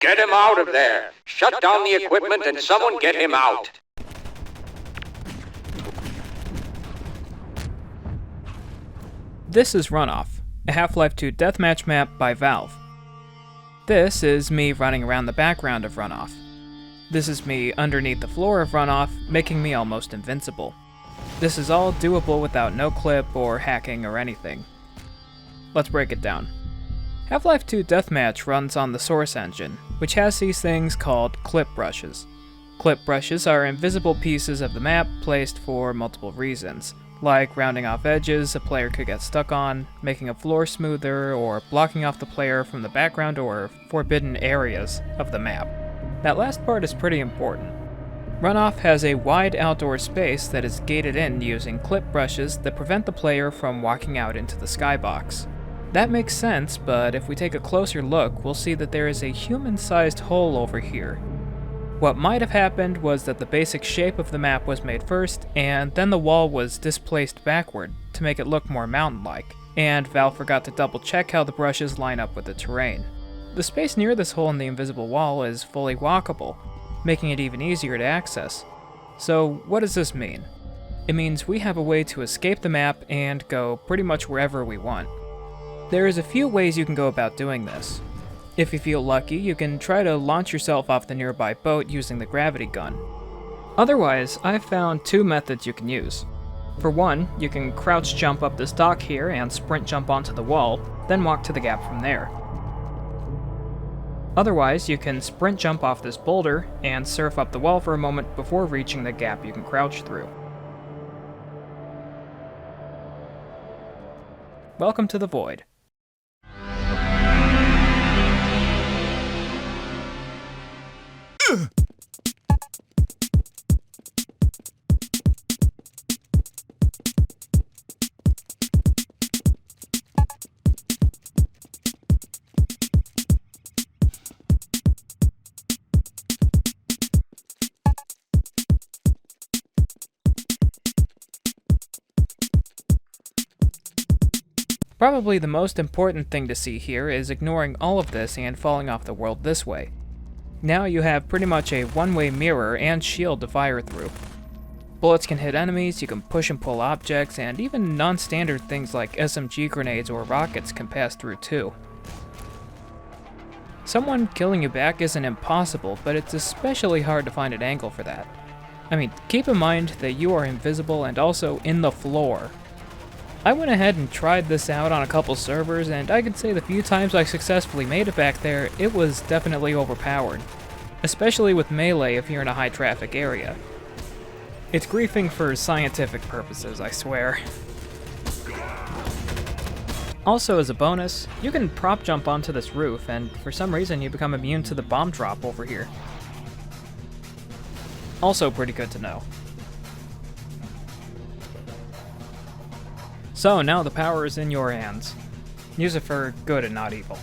Get him out of there! Shut down the equipment and someone get him out! This is Runoff, a Half-Life 2 deathmatch map by Valve. This is me running around the background of Runoff. This is me underneath the floor of Runoff, making me almost invincible. This is all doable without no clip or hacking or anything. Let's break it down. Half-Life 2 Deathmatch runs on the Source engine, which has these things called clip brushes. Clip brushes are invisible pieces of the map placed for multiple reasons, like rounding off edges a player could get stuck on, making a floor smoother, or blocking off the player from the background or forbidden areas of the map. That last part is pretty important. Runoff has a wide outdoor space that is gated in using clip brushes that prevent the player from walking out into the skybox. That makes sense, but if we take a closer look, we'll see that there is a human-sized hole over here. What might have happened was that the basic shape of the map was made first, and then the wall was displaced backward to make it look more mountain-like, and Valve forgot to double-check how the brushes line up with the terrain. The space near this hole in the invisible wall is fully walkable, making it even easier to access. So what does this mean? It means we have a way to escape the map and go pretty much wherever we want. There is a few ways you can go about doing this. If you feel lucky, you can try to launch yourself off the nearby boat using the gravity gun. Otherwise, I've found two methods you can use. For one, you can crouch jump up this dock here and sprint jump onto the wall, then walk to the gap from there. Otherwise, you can sprint jump off this boulder and surf up the wall for a moment before reaching the gap you can crouch through. Welcome to the Void. Probably the most important thing to see here is ignoring all of this and falling off the world this way. Now you have pretty much a one-way mirror and shield to fire through. Bullets can hit enemies, you can push and pull objects, and even non-standard things like SMG grenades or rockets can pass through too. Someone killing you back isn't impossible, but it's especially hard to find an angle for that. I mean, keep in mind that you are invisible and also in the floor. I went ahead and tried this out on a couple servers, and I can say the few times I successfully made it back there, it was definitely overpowered. Especially with melee if you're in a high traffic area. It's griefing for scientific purposes, I swear. Also, as a bonus, you can prop jump onto this roof, and for some reason you become immune to the bomb drop over here. Also pretty good to know. So now the power is in your hands. Use it for good and not evil.